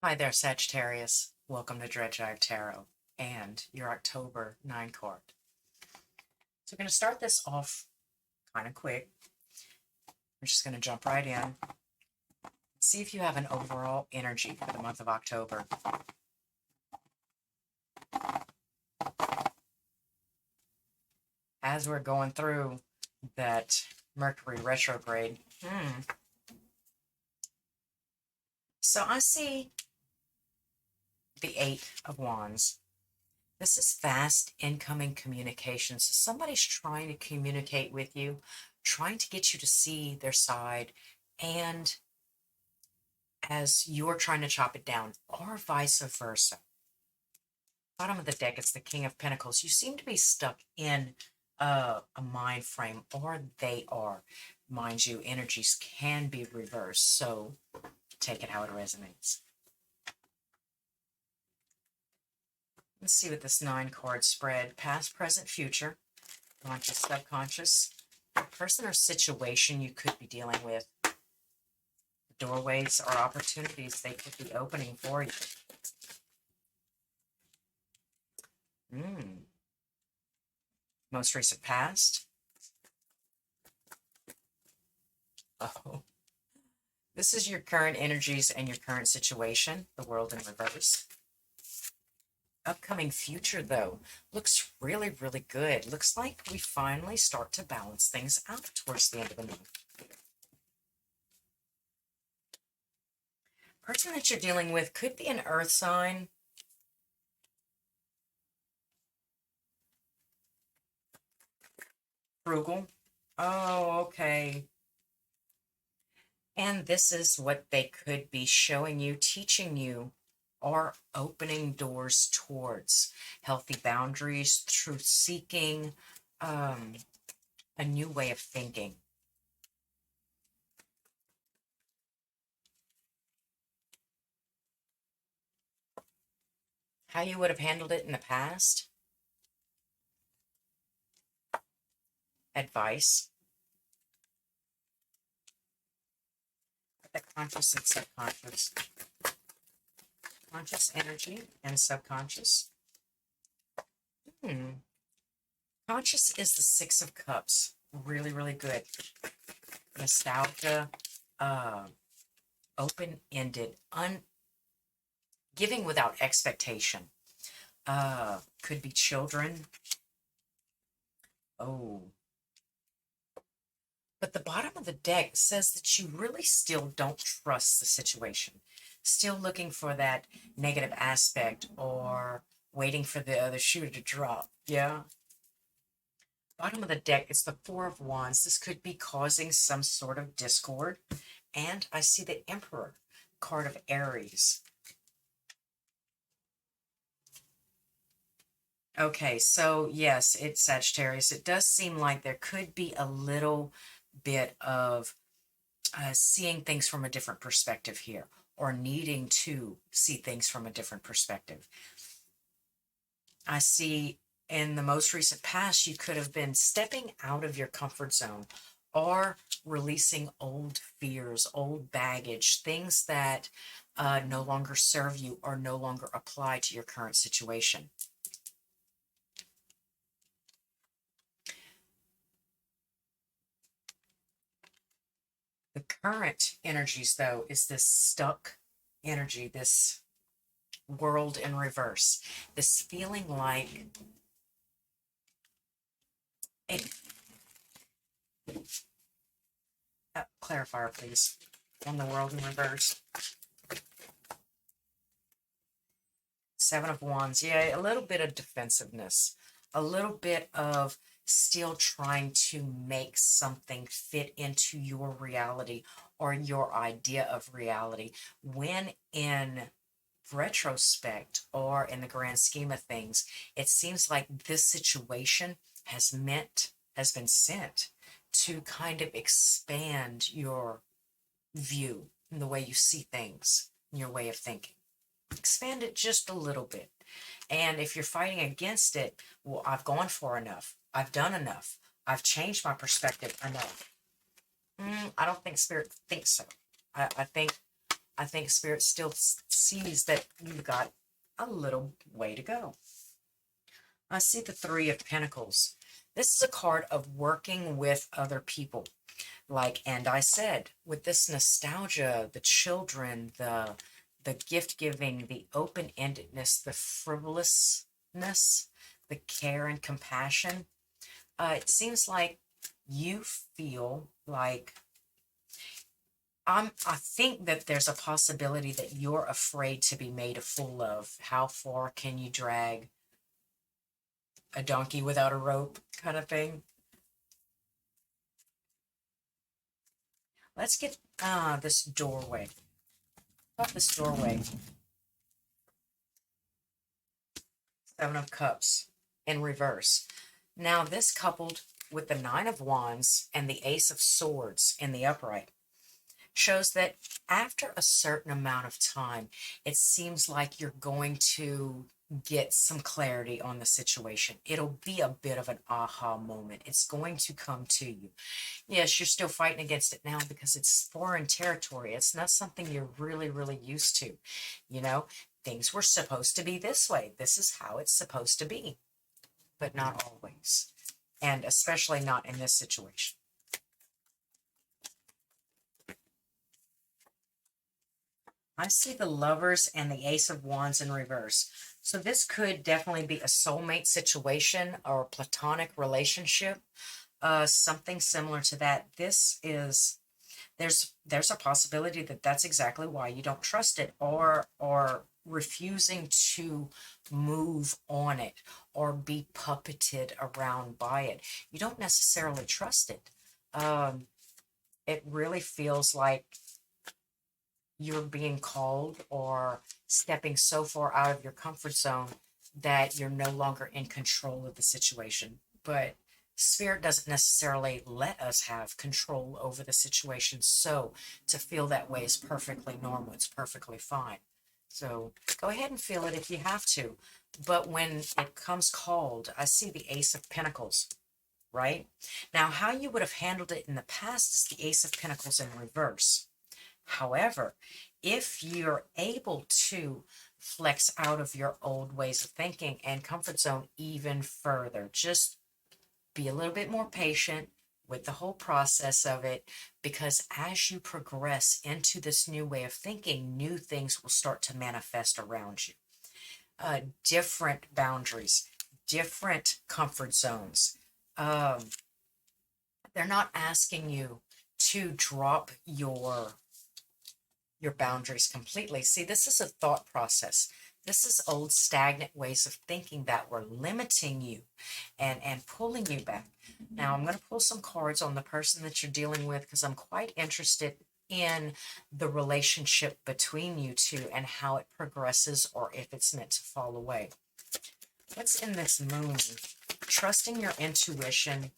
Hi there, Sagittarius. Welcome to Jive Tarot and your October 9 card. So we're going to start this off kind of quick. We're just going to jump right in. See if you have an overall energy for the month of October. As we're going through that Mercury retrograde. So I see the Eight of Wands. This is fast incoming communication. So somebody's trying to communicate with you, trying to get you to see their side, and as you're trying to chop it down, or vice versa. Bottom of the deck, it's the King of Pentacles. You seem to be stuck in a mind frame, or they are. Mind you, energies can be reversed, so take it how it resonates. Let's see what this 9 card spread. Past, present, future. Conscious, subconscious. Person or situation you could be dealing with. Doorways or opportunities they could be opening for you. Most recent past. Oh. This is your current energies and your current situation. The world in reverse. Upcoming future, though, looks really, really good. Looks like we finally start to balance things out towards the end of the month. Person that you're dealing with could be an earth sign. Frugal. Oh, okay. And this is what they could be showing you, teaching you, or opening doors towards healthy boundaries, truth seeking, a new way of thinking. How you would have handled it in the past. Advice. The conscious and subconscious. Conscious energy and subconscious. Conscious is the Six of Cups. Really, really good. Nostalgia, open-ended, giving without expectation. Could be children. Oh. But the bottom of the deck says that you really still don't trust the situation. Still looking for that negative aspect or waiting for the other shoe to drop. Yeah. Bottom of the deck, it's the Four of Wands. This could be causing some sort of discord. And I see the Emperor, card of Aries. Okay, so yes, it's Sagittarius. It does seem like there could be a little bit of seeing things from a different perspective here, or needing to see things from a different perspective. I see in the most recent past, you could have been stepping out of your comfort zone or releasing old fears, old baggage, things that no longer serve you or no longer apply to your current situation. The current energies, though, is this stuck energy, this world in reverse, this feeling like a clarifier, please, on the world in reverse. Seven of Wands. Yeah, a little bit of defensiveness, a little bit of still trying to make something fit into your reality or your idea of reality, when in retrospect or in the grand scheme of things, it seems like this situation has been sent to kind of expand your view and the way you see things, your way of thinking. Expand it just a little bit. And if you're fighting against it, well, I've gone for enough. I've done enough. I've changed my perspective enough. I don't think Spirit thinks so. I think I think Spirit still sees that you've got a little way to go. I see the Three of Pentacles. This is a card of working with other people. Like, and I said, with this nostalgia, the children, the gift giving, the open endedness, the frivolousness, the care and compassion, it seems like you feel like I think that there's a possibility that you're afraid to be made a fool of. How far can you drag a donkey without a rope, kind of thing? Let's get this doorway. About this doorway. Seven of Cups in reverse. Now this coupled with the Nine of Wands and the Ace of Swords in the upright shows that after a certain amount of time, it seems like you're going to get some clarity on the situation. It'll be a bit of an aha moment. It's going to come to you. Yes, you're still fighting against it now because it's foreign territory. It's not something you're really, really used to. You know, things were supposed to be this way. This is how it's supposed to be, but not always. And especially not in this situation. I see the Lovers and the Ace of Wands in reverse. So this could definitely be a soulmate situation or a platonic relationship. Something similar to that. This is, there's a possibility that that's exactly why you don't trust it, or refusing to move on it or be puppeted around by it. You don't necessarily trust it. It really feels like you're being called or stepping so far out of your comfort zone that you're no longer in control of the situation. But Spirit doesn't necessarily let us have control over the situation. So to feel that way is perfectly normal. It's perfectly fine. So go ahead and feel it if you have to. But when it comes called, I see the Ace of Pentacles, right? Now, how you would have handled it in the past is the Ace of Pentacles in reverse. However, if you're able to flex out of your old ways of thinking and comfort zone even further, just be a little bit more patient with the whole process of it, because as you progress into this new way of thinking, new things will start to manifest around you. Different boundaries, different comfort zones. They're not asking you to drop your boundaries completely. See, this is a thought process. This is old stagnant ways of thinking that were limiting you and pulling you back. Now, I'm going to pull some cards on the person that you're dealing with because I'm quite interested in the relationship between you two and how it progresses, or if it's meant to fall away. What's in this moon? Trusting your intuition,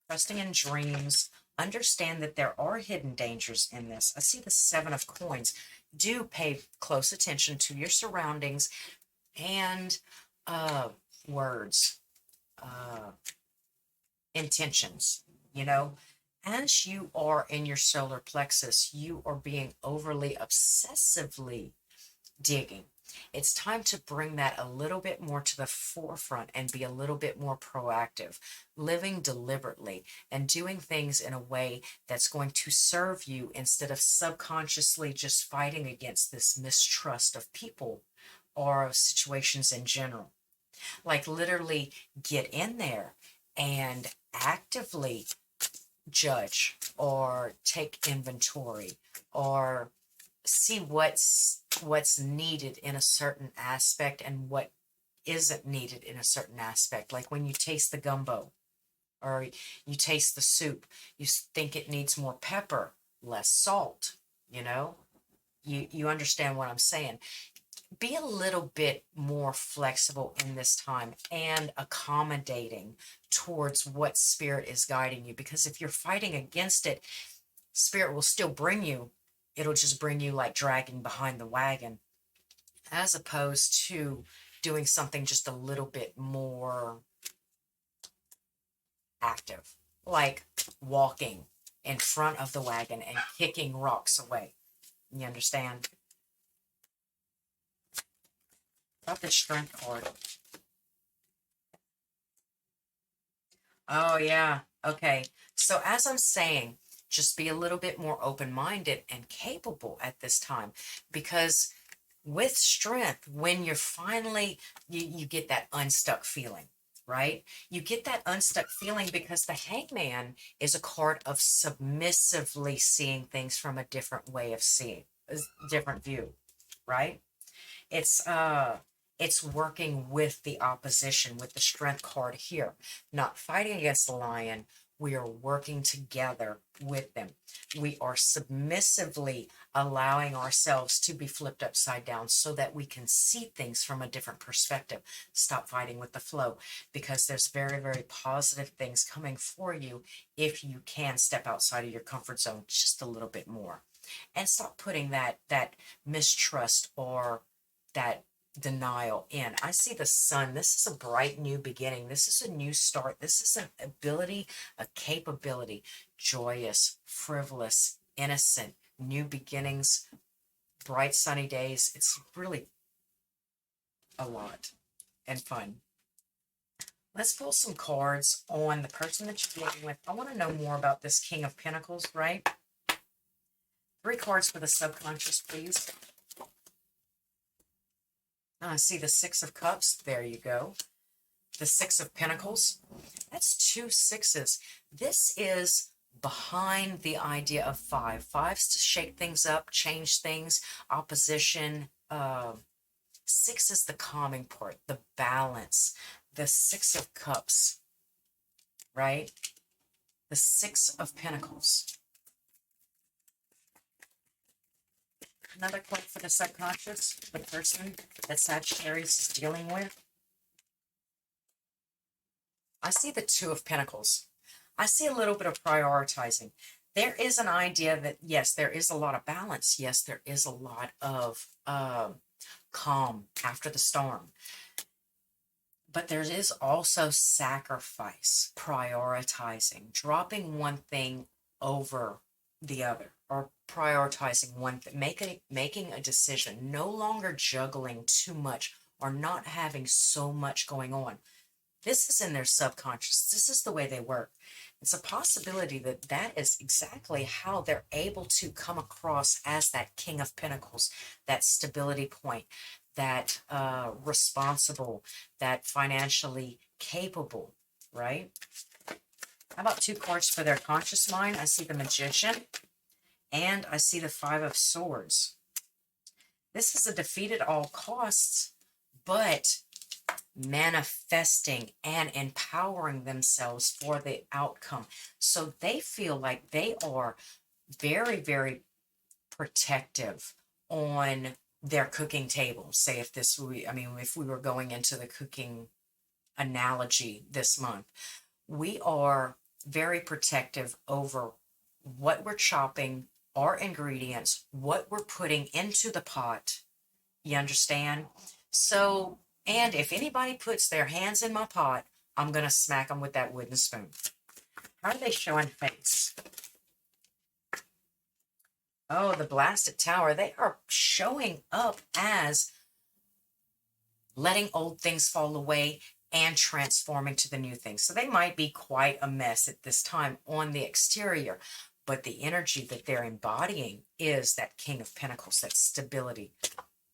trusting in dreams. Understand that there are hidden dangers in this. I see the Seven of Coins. Do pay close attention to your surroundings and words, intentions. You know, as you are in your solar plexus, you are being overly obsessively digging. It's time to bring that a little bit more to the forefront and be a little bit more proactive, living deliberately and doing things in a way that's going to serve you instead of subconsciously just fighting against this mistrust of people or of situations in general. Like literally get in there and actively judge or take inventory or see what's needed in a certain aspect and what isn't needed in a certain aspect. Like when you taste the gumbo or you taste the soup, you think it needs more pepper, less salt, you know? You understand what I'm saying. Be a little bit more flexible in this time and accommodating towards what Spirit is guiding you, because if you're fighting against it, Spirit will still bring you. It'll just bring you like dragging behind the wagon, as opposed to doing something just a little bit more active, like walking, in front of the wagon and kicking rocks away. You understand? About the strength card. Oh, yeah. Okay. So as I'm saying, just be a little bit more open-minded and capable at this time, because with strength, when you're finally, you get that unstuck feeling, right? You get that unstuck feeling because the hangman is a card of submissively seeing things from a different way of seeing, a different view, right? It's it's working with the opposition with the strength card here, not fighting against the lion. We are working together with them. We are submissively allowing ourselves to be flipped upside down so that we can see things from a different perspective. Stop fighting with the flow, because there's very, very positive things coming for you if you can step outside of your comfort zone just a little bit more. And stop putting that mistrust or that denial in. I see the sun. This is a bright new beginning. This is a new start. This is an ability, a capability, joyous, frivolous, innocent, new beginnings, bright sunny days. It's really a lot and fun. Let's pull some cards on the person that you're dealing with. I want to know more about this King of Pentacles, right? 3 cards for the subconscious, please. I see the 6 of Cups. There you go. The 6 of Pentacles. That's 2 sixes. This is behind the idea of 5. 5's to shake things up, change things, opposition. 6 is the calming part, the balance. The 6 of Cups, right? The 6 of Pentacles. Another card for the subconscious, the person that Sagittarius is dealing with. I see the 2 of Pentacles. I see a little bit of prioritizing. There is an idea that, yes, there is a lot of balance. Yes, there is a lot of calm after the storm. But there is also sacrifice, prioritizing, dropping one thing over the other, or prioritizing one thing, making a decision, no longer juggling too much or not having so much going on. This is in their subconscious. This is the way they work. It's a possibility that that is exactly how they're able to come across as that King of Pentacles, that stability point, that responsible, that financially capable, right? How about 2 cards for their conscious mind? I see the Magician and I see the 5 of Swords. This is a defeat at all costs, but manifesting and empowering themselves for the outcome. So they feel like they are very, very protective on their cooking table. Say if we were going into the cooking analogy this month, we are very protective over what we're chopping, our ingredients, what we're putting into the pot. You understand? So, and if anybody puts their hands in my pot, I'm going to smack them with that wooden spoon. How are they showing face? Oh, the Blasted Tower. They are showing up as letting old things fall away and transforming to the new things. So they might be quite a mess at this time on the exterior, but the energy that they're embodying is that King of Pentacles, that stability,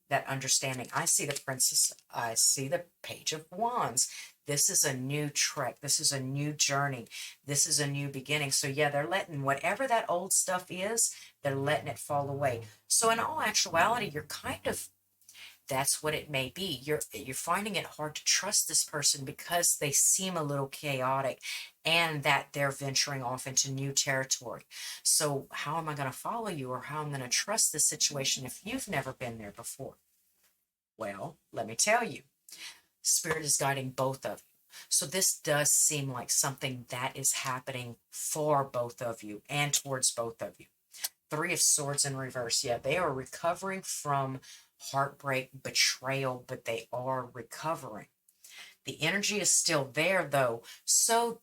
that understanding. I see the Princess. I see the Page of Wands. This is a new trek. This is a new journey. This is a new beginning. So yeah, they're letting whatever that old stuff is, they're letting it fall away. So in all actuality, you're kind of, that's what it may be. You're finding it hard to trust this person because they seem a little chaotic and that they're venturing off into new territory. So how am I going to follow you, or how am I going to trust this situation if you've never been there before? Well, let me tell you. Spirit is guiding both of you. So this does seem like something that is happening for both of you and towards both of you. 3 of Swords in reverse. Yeah, they are recovering from heartbreak, betrayal, but they are recovering. The energy is still there, though. So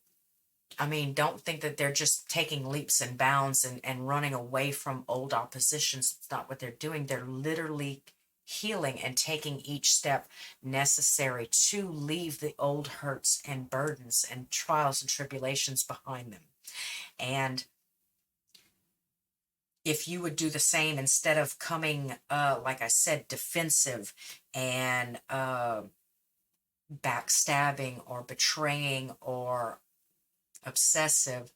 I mean, don't think that they're just taking leaps and bounds and running away from old oppositions. It's not what they're doing. They're literally healing and taking each step necessary to leave the old hurts and burdens and trials and tribulations behind them. And if you would do the same instead of coming, like I said, defensive and backstabbing or betraying or obsessive,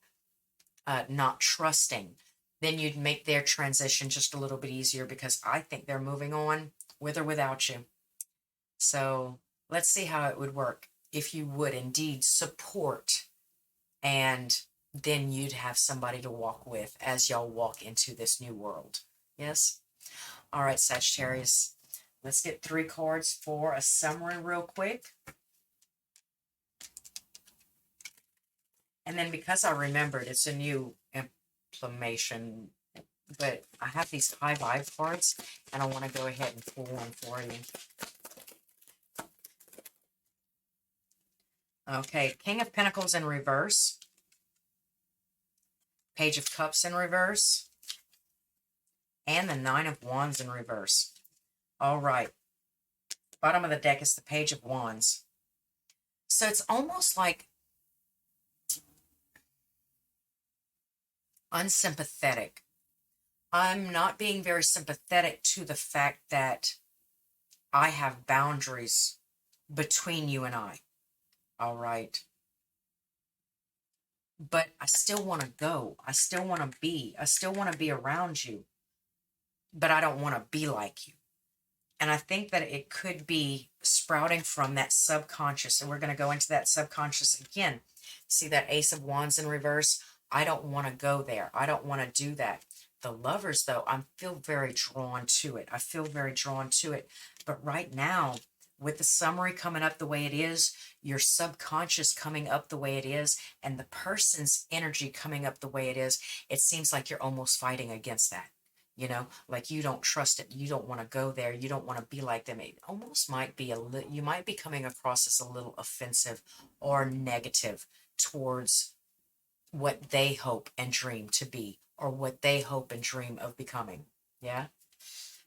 not trusting, then you'd make their transition just a little bit easier because I think they're moving on with or without you. So let's see how it would work if you would indeed support, and then you'd have somebody to walk with as y'all walk into this new world. Yes? All right, Sagittarius. Let's get 3 cards for a summary real quick. And then because I remembered, it's a new inflammation, but I have these high vibe cards, and I want to go ahead and pull one for you. Okay, King of Pentacles in reverse, Page of Cups in reverse, and the Nine of Wands in reverse. All right, bottom of the deck is the Page of Wands. So it's almost like unsympathetic. I'm not being very sympathetic to the fact that I have boundaries between you and I. All right. But I still want to go. I still want to be. I still want to be around you. But I don't want to be like you. And I think that it could be sprouting from that subconscious. And we're going to go into that subconscious again. See that Ace of Wands in reverse? I don't want to go there. I don't want to do that. The Lovers, though, I feel very drawn to it. I feel very drawn to it. But right now, with the summary coming up the way it is, your subconscious coming up the way it is, and the person's energy coming up the way it is, it seems like you're almost fighting against that. You know, like you don't trust it. You don't want to go there. You don't want to be like them. It almost might be you might be coming across as a little offensive or negative towards what they hope and dream to be, or what they hope and dream of becoming. Yeah.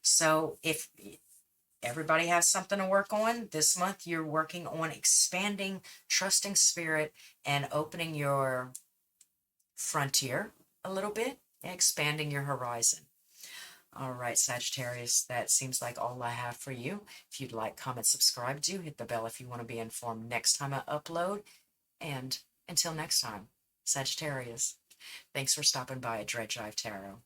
So if everybody has something to work on this month, you're working on expanding, trusting spirit, and opening your frontier a little bit, and expanding your horizon. All right, Sagittarius, that seems like all I have for you. If you'd like, comment, subscribe, do hit the bell if you want to be informed next time I upload. And until next time, Sagittarius, thanks for stopping by at Jive Tarot.